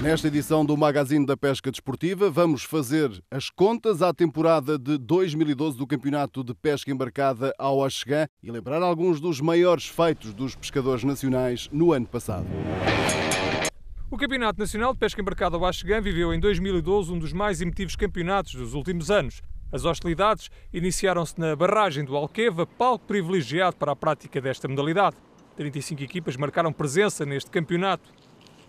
Nesta edição do Magazine da Pesca Desportiva, vamos fazer as contas à temporada de 2012 do Campeonato de Pesca Embarcada ao Axegã e lembrar alguns dos maiores feitos dos pescadores nacionais no ano passado. O Campeonato Nacional de Pesca Embarcada ao Axegã viveu em 2012 um dos mais emotivos campeonatos dos últimos anos. As hostilidades iniciaram-se na barragem do Alqueva, palco privilegiado para a prática desta modalidade. 35 equipas marcaram presença neste campeonato.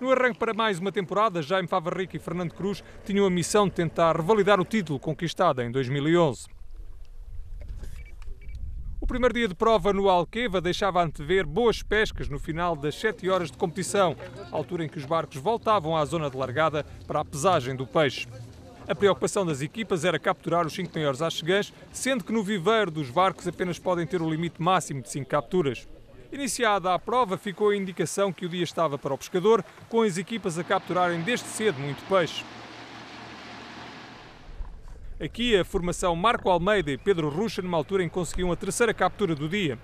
No arranque para mais uma temporada, Jaime Favarrica e Fernando Cruz tinham a missão de tentar revalidar o título conquistado em 2011. O primeiro dia de prova no Alqueva deixava antever boas pescas no final das 7 horas de competição, altura em que os barcos voltavam à zona de largada para a pesagem do peixe. A preocupação das equipas era capturar os 5 maiores axegãs, sendo que no viveiro dos barcos apenas podem ter o limite máximo de 5 capturas. Iniciada a prova, ficou a indicação que o dia estava para o pescador, com as equipas a capturarem desde cedo muito peixe. Aqui a formação Marco Almeida e Pedro Rucha, numa altura em que conseguiam a terceira captura do dia.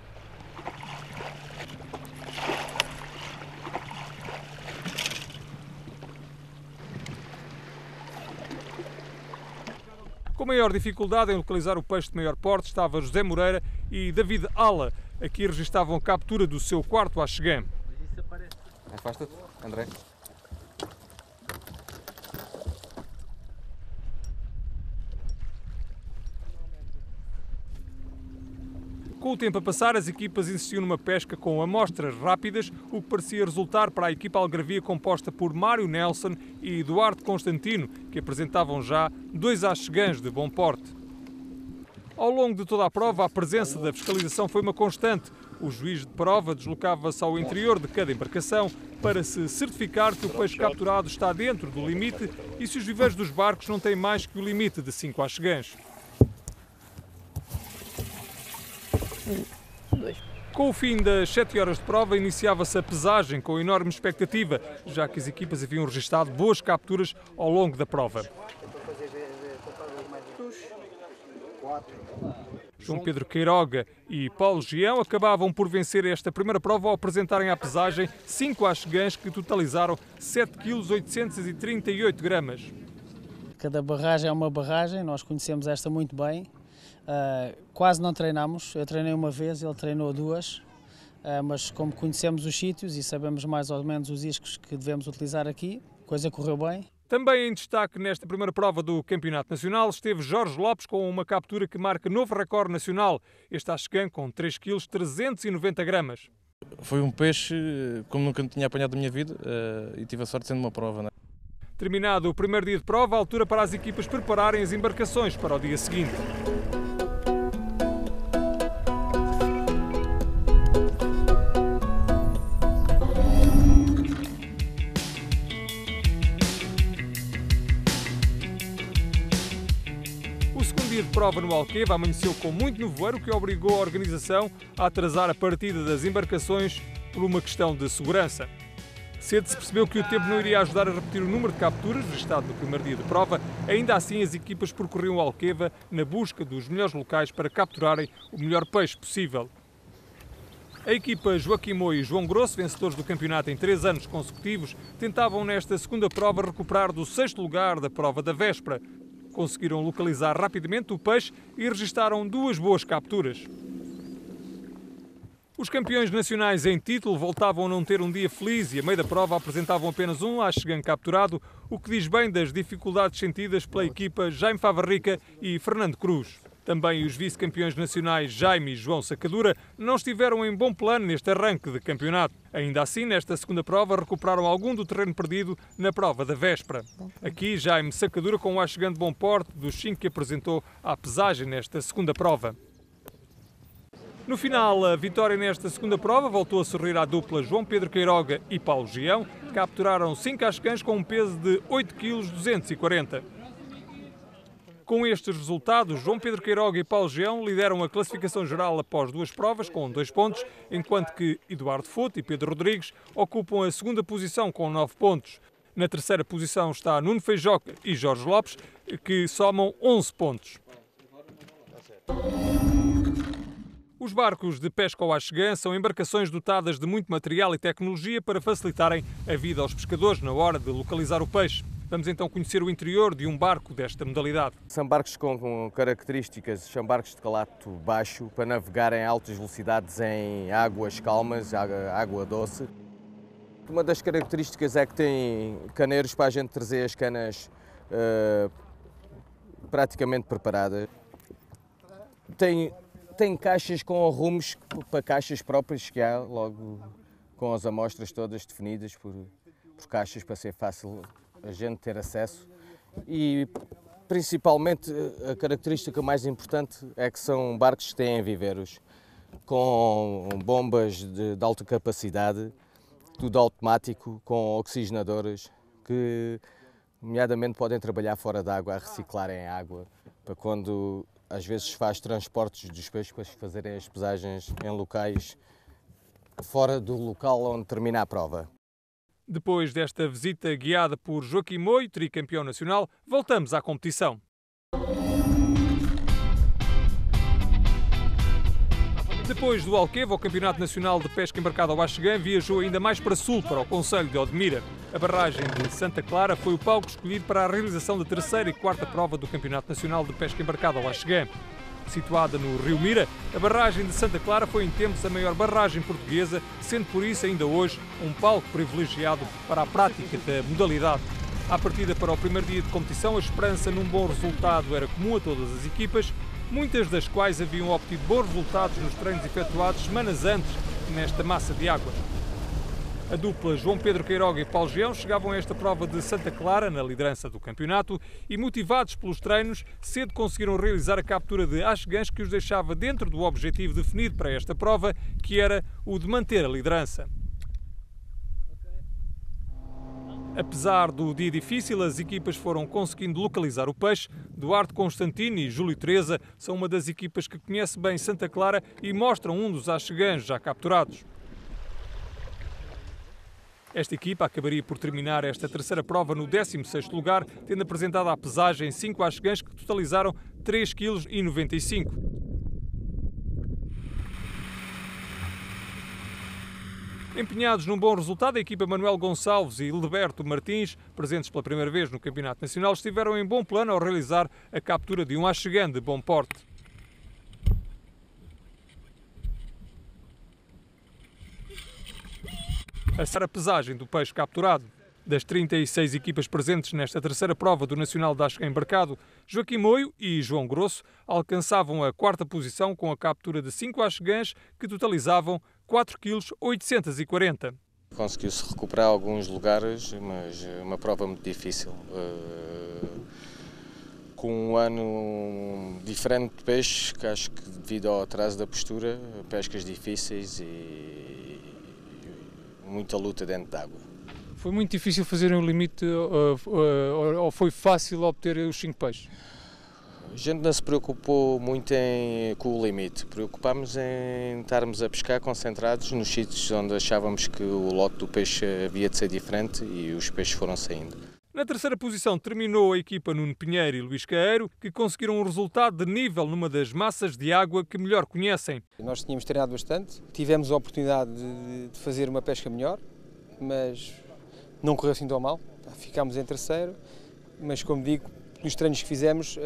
Com maior dificuldade em localizar o peixe de maior porte estava José Moreira e David Ala. Aqui registavam a captura do seu quarto axegã. Afasta-te, André. Com o tempo a passar, as equipas insistiam numa pesca com amostras rápidas, o que parecia resultar para a equipa algarvia composta por Mário Nelson e Eduardo Constantino, que apresentavam já 2 axegãs de bom porte. Ao longo de toda a prova, a presença da fiscalização foi uma constante. O juiz de prova deslocava-se ao interior de cada embarcação para se certificar que o peixe capturado está dentro do limite e se os viveiros dos barcos não têm mais que o limite de 5 axegãs. Com o fim das 7 horas de prova, iniciava-se a pesagem com enorme expectativa, já que as equipas haviam registado boas capturas ao longo da prova. João Pedro Queiroga e Paulo Gião acabavam por vencer esta primeira prova ao apresentarem à pesagem 5 axegãs que totalizaram 7,838 kg. Cada barragem é uma barragem, nós conhecemos esta muito bem. Quase não treinamos, eu treinei uma vez, ele treinou 2, mas como conhecemos os sítios e sabemos mais ou menos os iscos que devemos utilizar aqui, a coisa correu bem. Também em destaque nesta primeira prova do Campeonato Nacional esteve Jorge Lopes com uma captura que marca novo recorde nacional. Este axegã com 3 kg 390 gramas. Foi um peixe como nunca tinha apanhado na minha vida e tive a sorte sendo uma prova. Não é? Terminado o primeiro dia de prova, a altura para as equipas prepararem as embarcações para o dia seguinte. De prova no Alqueva amanheceu com muito nevoeiro, o que obrigou a organização a atrasar a partida das embarcações por uma questão de segurança. Cedo se percebeu que o tempo não iria ajudar a repetir o número de capturas registrado no primeiro dia de prova. Ainda assim, as equipas percorriam o Alqueva na busca dos melhores locais para capturarem o melhor peixe possível. A equipa Joaquim Moura e João Grosso, vencedores do campeonato em 3 anos consecutivos, tentavam nesta segunda prova recuperar do 6º lugar da prova da véspera. Conseguiram localizar rapidamente o peixe e registaram 2 boas capturas. Os campeões nacionais em título voltavam a não ter um dia feliz e a meio da prova apresentavam apenas um axegã capturado, o que diz bem das dificuldades sentidas pela equipa Jaime Favarrica e Fernando Cruz. Também os vice-campeões nacionais Jaime e João Sacadura não estiveram em bom plano neste arranque de campeonato. Ainda assim, nesta segunda prova, recuperaram algum do terreno perdido na prova da véspera. Aqui, Jaime Sacadura com um axegã de bom porte dos 5 que apresentou à pesagem nesta segunda prova. No final, a vitória nesta segunda prova voltou a sorrir à dupla João Pedro Queiroga e Paulo Gião, que capturaram 5 axegãs com um peso de 8,240 kg. Com estes resultados, João Pedro Queiroga e Paulo Gião lideram a classificação geral após 2 provas, com 2 pontos, enquanto que Eduardo Foto e Pedro Rodrigues ocupam a segunda posição com 9 pontos. Na terceira posição está Nuno Feijoca e Jorge Lopes, que somam 11 pontos. Os barcos de pesca ao axegã são embarcações dotadas de muito material e tecnologia para facilitarem a vida aos pescadores na hora de localizar o peixe. Vamos então conhecer o interior de um barco desta modalidade. São barcos com características, são barcos de calato baixo para navegar em altas velocidades em águas calmas, água doce. Uma das características é que tem caneiros para a gente trazer as canas praticamente preparadas. Tem caixas com arrumos para caixas próprias que há, logo com as amostras todas definidas por caixas para ser fácil a gente ter acesso. E principalmente a característica mais importante é que são barcos que têm viveiros com bombas de alta capacidade, tudo automático, com oxigenadoras que nomeadamente podem trabalhar fora d'água, a reciclarem a água, para quando às vezes faz transportes dos peixes para fazerem as pesagens em locais fora do local onde termina a prova. Depois desta visita guiada por Joaquim Moio, tricampeão nacional, voltamos à competição. Depois do Alqueva, o Campeonato Nacional de Pesca Embarcada ao Axegã viajou ainda mais para sul, para o concelho de Odmira. A barragem de Santa Clara foi o palco escolhido para a realização da terceira e quarta prova do Campeonato Nacional de Pesca Embarcada ao Axegã. Situada no Rio Mira, a barragem de Santa Clara foi em tempos a maior barragem portuguesa, sendo por isso ainda hoje um palco privilegiado para a prática da modalidade. À partida para o primeiro dia de competição, a esperança num bom resultado era comum a todas as equipas, muitas das quais haviam obtido bons resultados nos treinos efetuados semanas antes nesta massa de água. A dupla João Pedro Queiroga e Paulo Geão chegavam a esta prova de Santa Clara na liderança do campeonato e, motivados pelos treinos, cedo conseguiram realizar a captura de axegãs que os deixava dentro do objetivo definido para esta prova, que era o de manter a liderança. Apesar do dia difícil, as equipas foram conseguindo localizar o peixe. Duarte Constantino e Júlio Teresa são uma das equipas que conhece bem Santa Clara e mostram um dos axegãs já capturados. Esta equipa acabaria por terminar esta terceira prova no 16º lugar, tendo apresentado à pesagem 5 axegãs que totalizaram 3,95 kg. Empenhados num bom resultado, a equipa Manuel Gonçalves e Leberto Martins, presentes pela primeira vez no Campeonato Nacional, estiveram em bom plano ao realizar a captura de um axegã de bom porte. A pesagem do peixe capturado. Das 36 equipas presentes nesta terceira prova do Nacional de Axegã Embarcado, Joaquim Moio e João Grosso alcançavam a quarta posição com a captura de 5 axegãs que totalizavam 4,840 kg. Conseguiu-se recuperar alguns lugares, mas uma prova muito difícil. Com um ano diferente de peixe, que acho que devido ao atraso da postura, pescas difíceis e muita luta dentro d'água. Foi muito difícil fazerem o limite ou foi fácil obter os 5 peixes? A gente não se preocupou muito com o limite, preocupámos em estarmos a pescar concentrados nos sítios onde achávamos que o lote do peixe havia de ser diferente e os peixes foram saindo. Na terceira posição terminou a equipa Nuno Pinheiro e Luís Caeiro, que conseguiram um resultado de nível numa das massas de água que melhor conhecem. Nós tínhamos treinado bastante, tivemos a oportunidade de fazer uma pesca melhor, mas não correu assim tão mal. Ficámos em terceiro, mas como digo, nos treinos que fizemos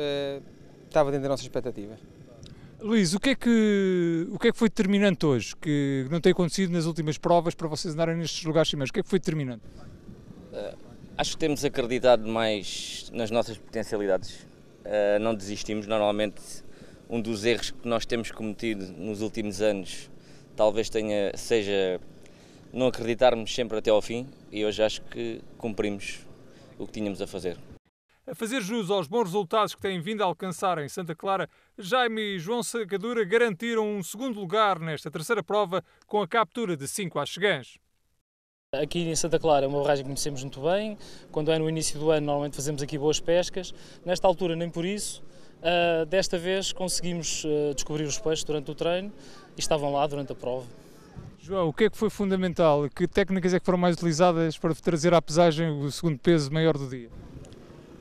estava dentro da nossa expectativa. Luís, o que é que foi determinante hoje, que não tem acontecido nas últimas provas para vocês andarem nestes lugares cimeiros? O que é que foi determinante? Acho que temos acreditado mais nas nossas potencialidades, não desistimos. Normalmente um dos erros que nós temos cometido nos últimos anos talvez seja não acreditarmos sempre até ao fim, e hoje acho que cumprimos o que tínhamos a fazer. A fazer jus aos bons resultados que têm vindo a alcançar em Santa Clara, Jaime e João Sacadura garantiram um segundo lugar nesta terceira prova com a captura de 5 axegãs. Aqui em Santa Clara é uma barragem que conhecemos muito bem. Quando é no início do ano, normalmente fazemos aqui boas pescas. Nesta altura, nem por isso. Desta vez conseguimos descobrir os peixes durante o treino e estavam lá durante a prova. João, o que é que foi fundamental? Que técnicas é que foram mais utilizadas para trazer à pesagem o segundo peso maior do dia?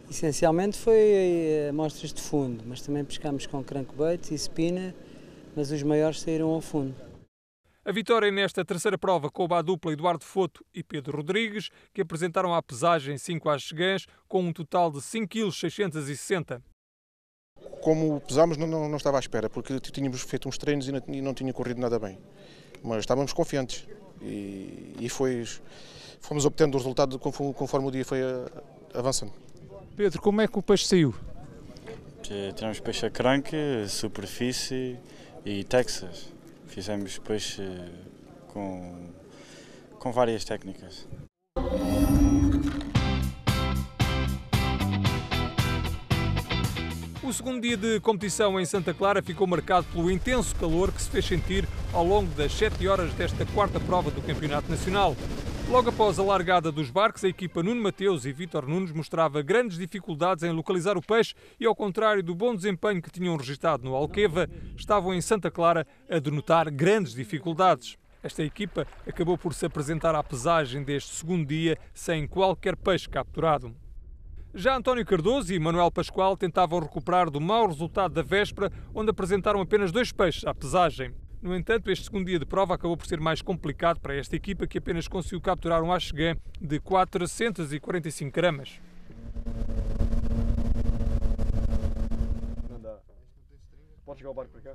Essencialmente foi amostras de fundo, mas também pescámos com crankbait e spinner, mas os maiores saíram ao fundo. A vitória nesta terceira prova coube à dupla Eduardo Foto e Pedro Rodrigues, que apresentaram à pesagem 5 axegãs com um total de 5,660 kg. Como pesámos, não estava à espera, porque tínhamos feito uns treinos e não tinha corrido nada bem. Mas estávamos confiantes e fomos obtendo o resultado conforme o dia foi avançando. Pedro, como é que o peixe saiu? Tiramos peixe a cranque, superfície e Texas. Fizemos peixe com várias técnicas. O segundo dia de competição em Santa Clara ficou marcado pelo intenso calor que se fez sentir ao longo das 7 horas desta quarta prova do Campeonato Nacional. Logo após a largada dos barcos, a equipa Nuno Mateus e Vítor Nunes mostrava grandes dificuldades em localizar o peixe e, ao contrário do bom desempenho que tinham registado no Alqueva, estavam em Santa Clara a denotar grandes dificuldades. Esta equipa acabou por se apresentar à pesagem deste segundo dia sem qualquer peixe capturado. Já António Cardoso e Manuel Pascoal tentavam recuperar do mau resultado da véspera, onde apresentaram apenas 2 peixes à pesagem. No entanto, este segundo dia de prova acabou por ser mais complicado para esta equipa, que apenas conseguiu capturar um axegã de 445 gramas. Não dá. Pode chegar o barco para cá?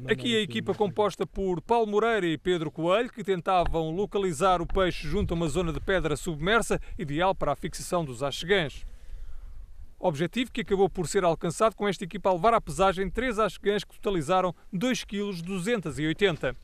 Aqui a equipa composta por Paulo Moreira e Pedro Coelho, que tentavam localizar o peixe junto a uma zona de pedra submersa, ideal para a fixação dos axegãs. Objetivo que acabou por ser alcançado com esta equipa a levar à pesagem 3 axegãs que totalizaram 2,280 kg.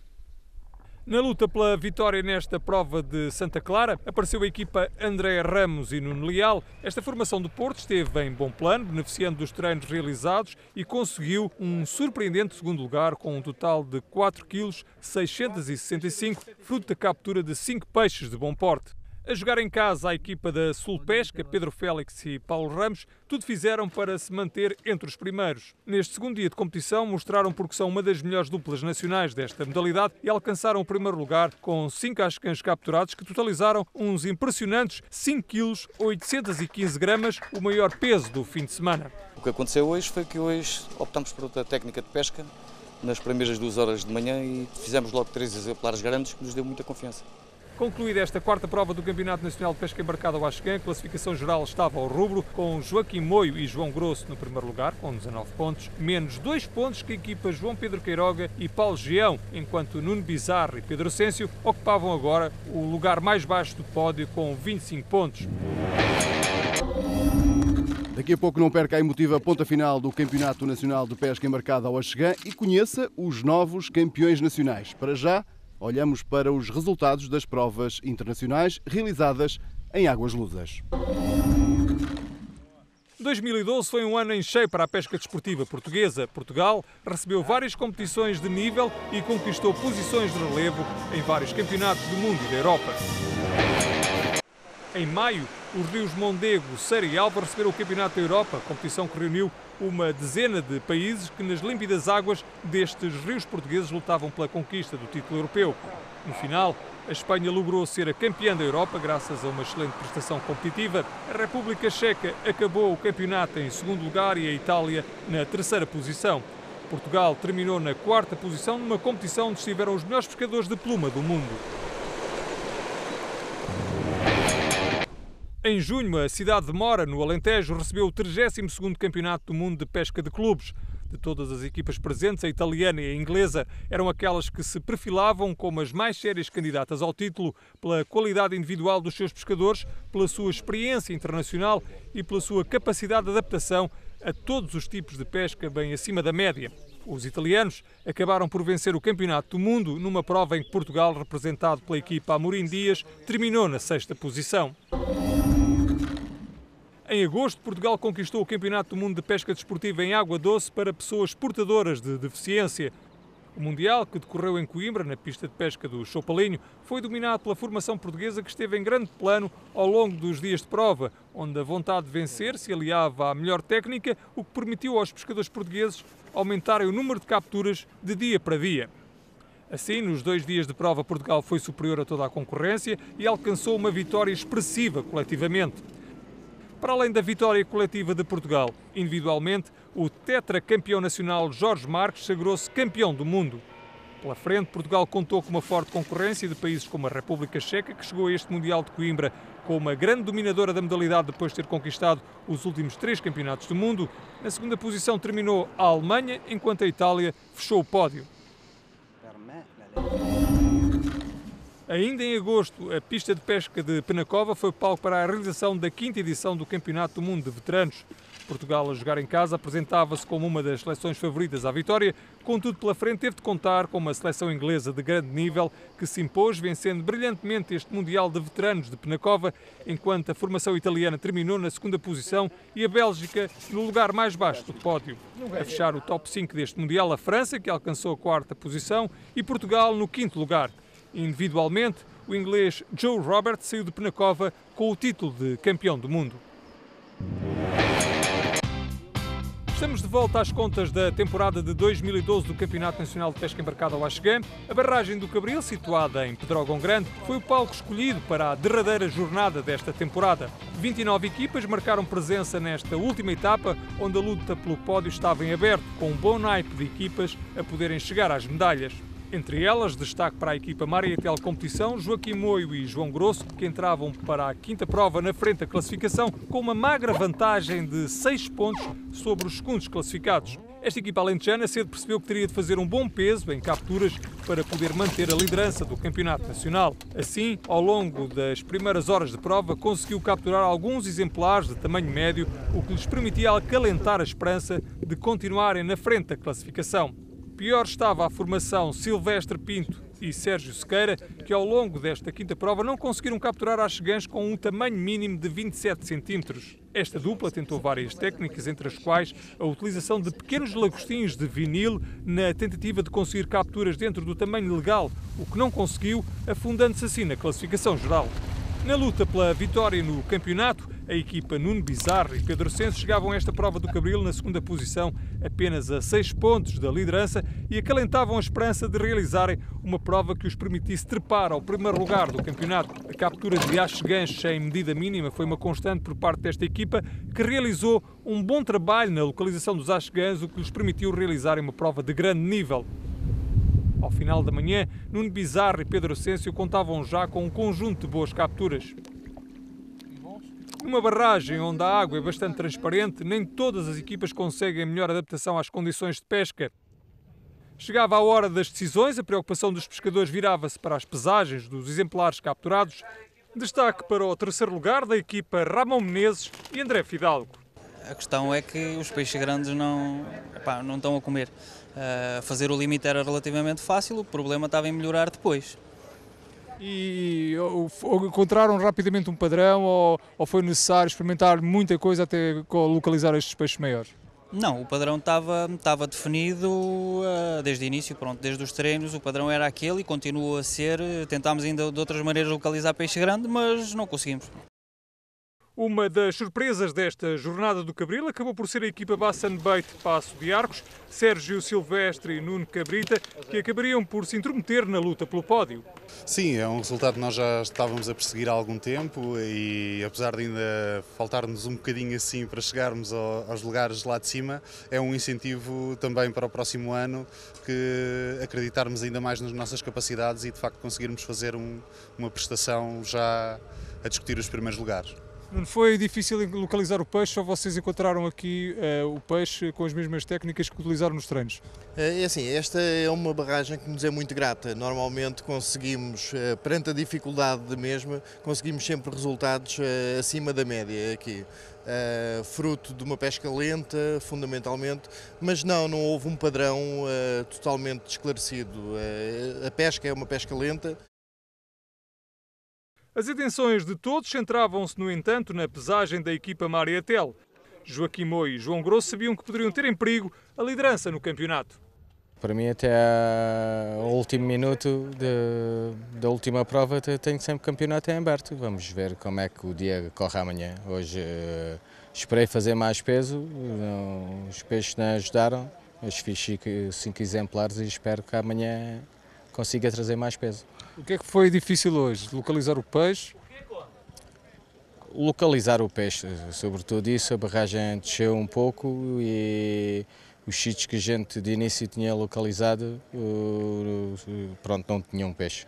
Na luta pela vitória nesta prova de Santa Clara, apareceu a equipa André Ramos e Nuno Leal. Esta formação do Porto esteve em bom plano, beneficiando dos treinos realizados e conseguiu um surpreendente segundo lugar com um total de 4,665 kg, fruto da captura de 5 peixes de bom porte. A jogar em casa, a equipa da Sul Pesca, Pedro Félix e Paulo Ramos, tudo fizeram para se manter entre os primeiros. Neste segundo dia de competição, mostraram porque são uma das melhores duplas nacionais desta modalidade e alcançaram o primeiro lugar com 5 axegãs capturados, que totalizaram uns impressionantes 5,815 kg, o maior peso do fim de semana. O que aconteceu hoje foi que hoje optamos por outra técnica de pesca nas primeiras 2 horas de manhã e fizemos logo 3 exemplares grandes, que nos deu muita confiança. Concluída esta quarta prova do Campeonato Nacional de Pesca Embarcada ao Axegã, a classificação geral estava ao rubro, com Joaquim Moio e João Grosso no primeiro lugar, com 19 pontos, menos 2 pontos que a equipa João Pedro Queiroga e Paulo Geão, enquanto Nuno Bizarro e Pedro Ascensio ocupavam agora o lugar mais baixo do pódio, com 25 pontos. Daqui a pouco não perca a emotiva ponta final do Campeonato Nacional de Pesca Embarcada ao Axegã e conheça os novos campeões nacionais. Para já, olhamos para os resultados das provas internacionais realizadas em águas lusas. 2012 foi um ano em cheio para a pesca desportiva portuguesa. Portugal recebeu várias competições de nível e conquistou posições de relevo em vários campeonatos do mundo e da Europa. Em maio, os rios Mondego, Ceira e Alva receberam o Campeonato da Europa, competição que reuniu uma dezena de países que nas límpidas águas destes rios portugueses lutavam pela conquista do título europeu. No final, a Espanha logrou ser a campeã da Europa graças a uma excelente prestação competitiva. A República Checa acabou o campeonato em segundo lugar e a Itália na terceira posição. Portugal terminou na quarta posição numa competição onde estiveram os melhores pescadores de pluma do mundo. Em junho, a cidade de Mora, no Alentejo, recebeu o 32º Campeonato do Mundo de Pesca de Clubes. De todas as equipas presentes, a italiana e a inglesa eram aquelas que se perfilavam como as mais sérias candidatas ao título pela qualidade individual dos seus pescadores, pela sua experiência internacional e pela sua capacidade de adaptação a todos os tipos de pesca bem acima da média. Os italianos acabaram por vencer o Campeonato do Mundo numa prova em que Portugal, representado pela equipa Amorim Dias, terminou na 6ª posição. Em agosto, Portugal conquistou o Campeonato do Mundo de Pesca Desportiva em água doce para pessoas portadoras de deficiência. O Mundial, que decorreu em Coimbra, na pista de pesca do Chopalinho, foi dominado pela formação portuguesa que esteve em grande plano ao longo dos dias de prova, onde a vontade de vencer se aliava à melhor técnica, o que permitiu aos pescadores portugueses aumentarem o número de capturas de dia para dia. Assim, nos 2 dias de prova, Portugal foi superior a toda a concorrência e alcançou uma vitória expressiva coletivamente. para além da vitória coletiva de Portugal. Individualmente, o tetracampeão nacional Jorge Marques sagrou-se campeão do mundo. Pela frente, Portugal contou com uma forte concorrência de países como a República Checa, que chegou a este Mundial de Coimbra com uma grande dominadora da modalidade depois de ter conquistado os últimos 3 campeonatos do mundo. Na segunda posição terminou a Alemanha, enquanto a Itália fechou o pódio. Ainda em agosto, a pista de pesca de Penacova foi palco para a realização da 5ª edição do Campeonato do Mundo de Veteranos. Portugal, a jogar em casa, apresentava-se como uma das seleções favoritas à vitória, contudo pela frente teve de contar com uma seleção inglesa de grande nível que se impôs, vencendo brilhantemente este Mundial de Veteranos de Penacova, enquanto a formação italiana terminou na segunda posição e a Bélgica no lugar mais baixo do pódio. A fechar o top 5 deste Mundial, a França, que alcançou a 4ª posição, e Portugal no 5º lugar. Individualmente, o inglês Joe Roberts saiu de Penacova com o título de campeão do mundo. Estamos de volta às contas da temporada de 2012 do Campeonato Nacional de Pesca Embarcada ao Axegã. A barragem do Cabril, situada em Pedrógão Grande, foi o palco escolhido para a derradeira jornada desta temporada. 29 equipas marcaram presença nesta última etapa, onde a luta pelo pódio estava em aberto, com um bom naipe de equipas a poderem chegar às medalhas. Entre elas, destaque para a equipa Mariatel Competição, Joaquim Moio e João Grosso, que entravam para a 5ª prova na frente da classificação, com uma magra vantagem de 6 pontos sobre os segundos classificados. Esta equipa alentejana cedo percebeu que teria de fazer um bom peso em capturas para poder manter a liderança do Campeonato Nacional. Assim, ao longo das primeiras horas de prova, conseguiu capturar alguns exemplares de tamanho médio, o que lhes permitia acalentar a esperança de continuarem na frente da classificação. Pior estava a formação Silvestre Pinto e Sérgio Sequeira, que ao longo desta 5ª prova não conseguiram capturar axegãs com um tamanho mínimo de 27 centímetros. Esta dupla tentou várias técnicas, entre as quais a utilização de pequenos lagostinhos de vinil na tentativa de conseguir capturas dentro do tamanho legal, o que não conseguiu, afundando-se assim na classificação geral. Na luta pela vitória no campeonato, a equipa Nuno Bizarro e Pedro Senso chegavam a esta prova do Cabril na 2ª posição, apenas a 6 pontos da liderança, e acalentavam a esperança de realizarem uma prova que os permitisse trepar ao primeiro lugar do campeonato. A captura de axegãs sem medida mínima foi uma constante por parte desta equipa, que realizou um bom trabalho na localização dos axegãs, o que lhes permitiu realizarem uma prova de grande nível. Ao final da manhã, Nuno Bizarro e Pedro Ascensio contavam já com um conjunto de boas capturas. Numa barragem onde a água é bastante transparente, nem todas as equipas conseguem a melhor adaptação às condições de pesca. Chegava a hora das decisões, a preocupação dos pescadores virava-se para as pesagens dos exemplares capturados. Destaque para o 3º lugar da equipa Ramon Menezes e André Fidalgo. A questão é que os peixes grandes não estão a comer. Fazer o limite era relativamente fácil, o problema estava em melhorar depois. E encontraram rapidamente um padrão ou foi necessário experimentar muita coisa até localizar estes peixes maiores? Não, o padrão estava definido desde o início, desde os treinos, o padrão era aquele e continua a ser. Tentámos ainda de outras maneiras localizar peixe grande, mas não conseguimos. Uma das surpresas desta jornada do Cabril acabou por ser a equipa Bassan Bait Passo de Arcos, Sérgio Silvestre e Nuno Cabrita, que acabariam por se intrometer na luta pelo pódio. Sim, é um resultado que nós já estávamos a perseguir há algum tempo e apesar de ainda faltar-nos um bocadinho assim para chegarmos aos lugares lá de cima, é um incentivo também para o próximo ano que acreditarmos ainda mais nas nossas capacidades e de facto conseguirmos fazer uma prestação já a discutir os primeiros lugares. Não foi difícil localizar o peixe ou vocês encontraram aqui o peixe com as mesmas técnicas que utilizaram nos treinos? É assim, esta é uma barragem que nos é muito grata. Normalmente conseguimos, perante a dificuldade da mesma, conseguimos sempre resultados acima da média aqui. Fruto de uma pesca lenta, fundamentalmente, mas não houve um padrão totalmente esclarecido. A pesca é uma pesca lenta. As atenções de todos centravam-se, no entanto, na pesagem da equipa Mariatel. Joaquim Moio e João Grosso sabiam que poderiam ter em perigo a liderança no campeonato. Para mim, até ao último minuto da última prova, tenho sempre o campeonato em aberto. Vamos ver como é que o dia corre amanhã. Hoje esperei fazer mais peso, os peixes não ajudaram, mas fiz 5 exemplares e espero que amanhã consiga trazer mais peso. O que é que foi difícil hoje? Localizar o peixe? localizar o peixe, sobretudo isso. A barragem desceu um pouco e os sítios que a gente de início tinha localizado, pronto, não tinham peixe.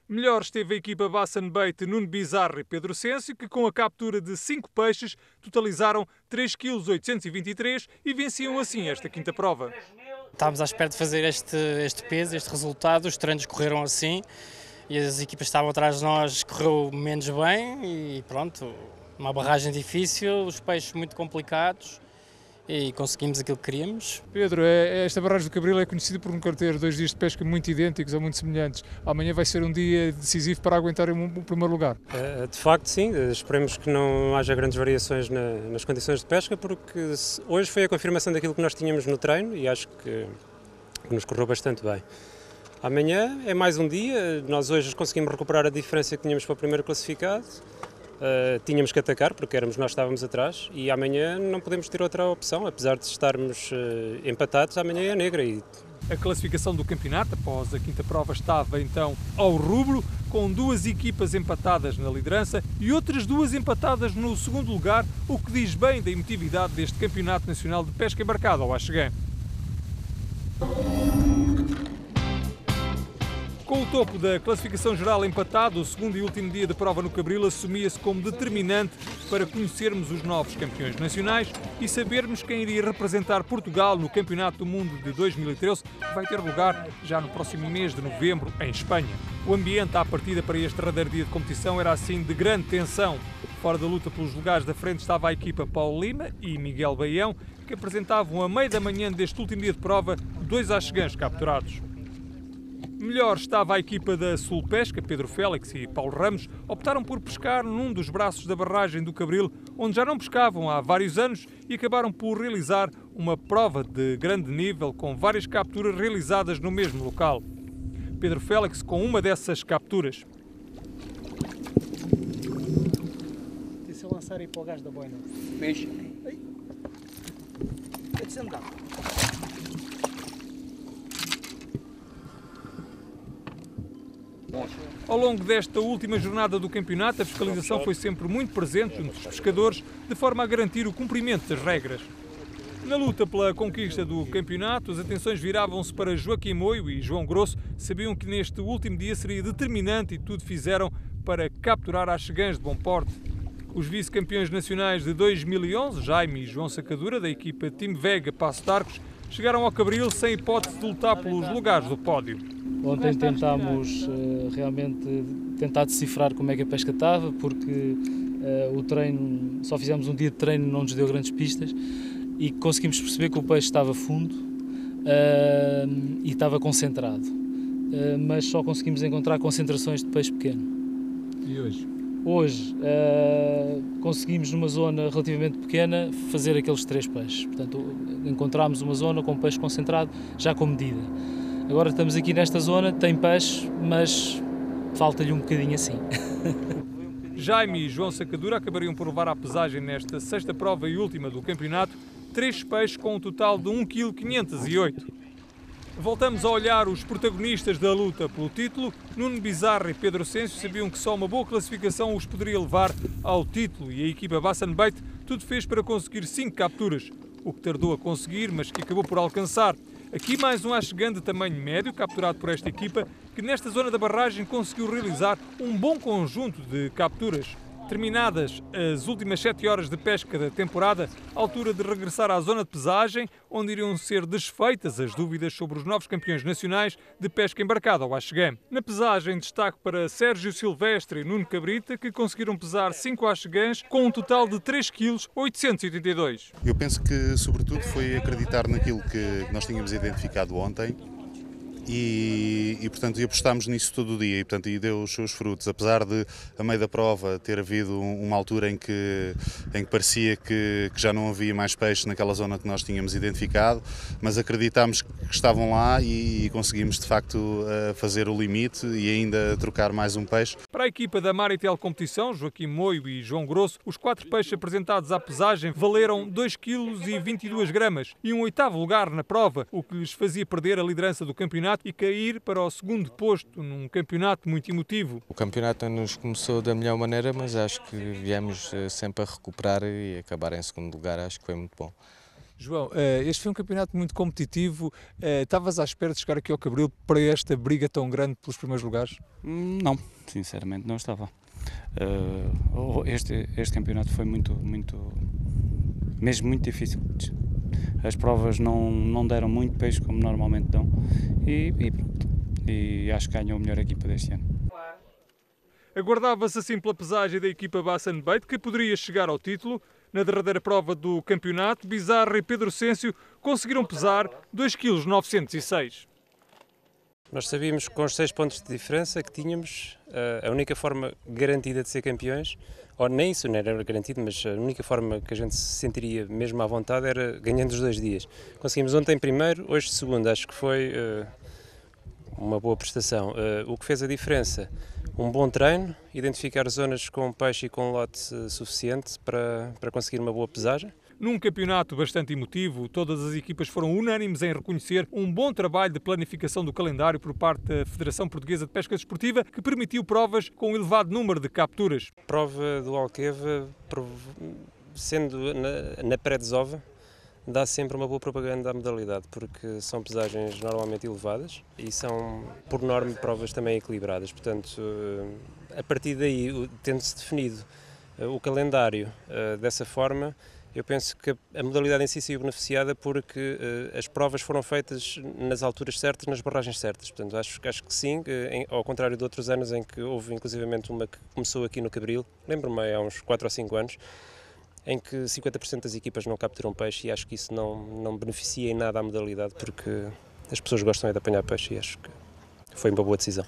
Melhor esteve a equipa Bassan Bait Nuno Bizarro e Pedro Sêncio, que com a captura de 5 peixes totalizaram 3,823 kg e venciam assim esta quinta prova. Estávamos à espera de fazer este peso, este resultado, os treinos correram assim e as equipas que estavam atrás de nós correu menos bem e pronto, uma barragem difícil, os peixes muito complicados e conseguimos aquilo que queríamos. Pedro, esta barragem do Cabril é conhecida por nunca ter 2 dias de pesca muito idênticos ou muito semelhantes. Amanhã vai ser um dia decisivo para aguentarem o primeiro lugar. De facto, sim. Esperemos que não haja grandes variações nas condições de pesca, porque hoje foi a confirmação daquilo que nós tínhamos no treino e acho que nos correu bastante bem. Amanhã é mais um dia. Nós hoje conseguimos recuperar a diferença que tínhamos para o primeiro classificado. Tínhamos que atacar porque nós estávamos atrás e amanhã não podemos ter outra opção, apesar de estarmos empatados, amanhã é negra. A classificação do campeonato após a quinta prova estava então ao rubro, com 2 equipas empatadas na liderança e outras 2 empatadas no segundo lugar, o que diz bem da emotividade deste Campeonato Nacional de Pesca Embarcada ao Axegã. Com o topo da classificação geral empatado, o segundo e último dia de prova no Cabril assumia-se como determinante para conhecermos os novos campeões nacionais e sabermos quem iria representar Portugal no Campeonato do Mundo de 2013, que vai ter lugar já no próximo mês de novembro, em Espanha. O ambiente à partida para este derradeiro dia de competição era assim de grande tensão. Fora da luta pelos lugares da frente estava a equipa Paulo Lima e Miguel Baião, que apresentavam a meio da manhã deste último dia de prova 2 axegãs capturados. Melhor estava a equipa da Sul Pesca, Pedro Félix e Paulo Ramos, optaram por pescar num dos braços da barragem do Cabril, onde já não pescavam há vários anos e acabaram por realizar uma prova de grande nível com várias capturas realizadas no mesmo local. Pedro Félix com uma dessas capturas. E se eu lançar aí para o gajo da boina? Peixe. É de andar. Ao longo desta última jornada do campeonato, a fiscalização foi sempre muito presente junto dos pescadores, de forma a garantir o cumprimento das regras. Na luta pela conquista do campeonato, as atenções viravam-se para Joaquim Moio e João Grosso. Sabiam que neste último dia seria determinante e tudo fizeram para capturar axegãs de bom porte. Os vice-campeões nacionais de 2011, Jaime e João Sacadura, da equipa Team Vega Passo de Arcos, chegaram ao Cabril sem hipótese de lutar pelos lugares do pódio. Ontem tentámos realmente decifrar como é que a pesca estava, porque o treino, só fizemos um dia de treino, não nos deu grandes pistas e conseguimos perceber que o peixe estava fundo e estava concentrado, mas só conseguimos encontrar concentrações de peixe pequeno. E hoje? Hoje conseguimos numa zona relativamente pequena fazer aqueles 3 peixes, portanto encontramos uma zona com peixe concentrado já com medida. Agora estamos aqui nesta zona, tem peixe, mas falta-lhe um bocadinho assim. Jaime e João Sacadura acabariam por levar à pesagem nesta 6ª prova e última do campeonato 3 peixes com um total de 1,508 kg. Voltamos a olhar os protagonistas da luta pelo título. Nuno Bizarro e Pedro Sêncio sabiam que só uma boa classificação os poderia levar ao título e a equipa Bassan Bait tudo fez para conseguir 5 capturas, o que tardou a conseguir, mas que acabou por alcançar. Aqui mais um axegã de tamanho médio, capturado por esta equipa, que nesta zona da barragem conseguiu realizar um bom conjunto de capturas. Terminadas as últimas 7 horas de pesca da temporada, altura de regressar à zona de pesagem, onde iriam ser desfeitas as dúvidas sobre os novos campeões nacionais de pesca embarcada ao axegã. Na pesagem, destaque para Sérgio Silvestre e Nuno Cabrita, que conseguiram pesar 5 axegãs com um total de 3,882 kg. Eu penso que, sobretudo, foi acreditar naquilo que nós tínhamos identificado ontem. E portanto, apostámos nisso todo o dia e, portanto, deu os seus frutos. Apesar de, a meio da prova, ter havido uma altura em que parecia que já não havia mais peixe naquela zona que nós tínhamos identificado, mas acreditámos que estavam lá e conseguimos, de facto, fazer o limite e ainda trocar mais um peixe. Para Para a equipa da Maritel Competição, Joaquim Moio e João Grosso, os 4 peixes apresentados à pesagem valeram 2,22 kg e um 8º lugar na prova, o que lhes fazia perder a liderança do campeonato e cair para o 2º posto num campeonato muito emotivo. O campeonato nos começou da melhor maneira, mas acho que viemos sempre a recuperar e acabar em 2º lugar, acho que foi muito bom. João, este foi um campeonato muito competitivo. Estavas à espera de chegar aqui ao Cabril para esta briga tão grande pelos primeiros lugares? Não, sinceramente não estava. Este campeonato foi mesmo muito difícil. As provas não deram muito peixe como normalmente dão e acho que ganhou a melhor equipa deste ano. Aguardava-se assim pela pesagem da equipa Bassan Bait, que poderia chegar ao título. Na derradeira prova do campeonato, Bizarra e Pedro Cêncio conseguiram pesar 2,906 kg. Nós sabíamos que com os 6 pontos de diferença que tínhamos, a única forma garantida de ser campeões, ou nem isso não era garantido, mas a única forma que a gente se sentiria mesmo à vontade era ganhando os 2 dias. Conseguimos ontem primeiro, hoje segundo, acho que foi uma boa prestação. O que fez a diferença? Um bom treino, identificar zonas com peixe e com lote suficiente para conseguir uma boa pesagem. Num campeonato bastante emotivo, todas as equipas foram unânimes em reconhecer um bom trabalho de planificação do calendário por parte da Federação Portuguesa de Pesca Desportiva, que permitiu provas com um elevado número de capturas. A prova do Alqueva, sendo na pré-desova, dá sempre uma boa propaganda à modalidade, porque são pesagens normalmente elevadas e são, por norma, provas também equilibradas. Portanto, a partir daí, tendo-se definido o calendário dessa forma, eu penso que a modalidade em si saiu beneficiada porque as provas foram feitas nas alturas certas, nas barragens certas. Portanto, acho que sim, ao contrário de outros anos em que houve inclusivamente uma que começou aqui no Cabril, lembro-me há uns 4 ou 5 anos, em que 50% das equipas não capturam peixe, e acho que isso não beneficia em nada a modalidade, porque as pessoas gostam de apanhar peixe e acho que foi uma boa decisão.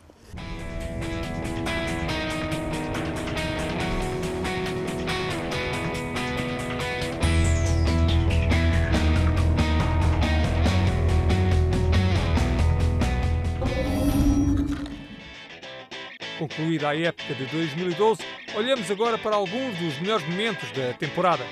Concluída a época de 2012, olhamos agora para alguns dos melhores momentos da temporada.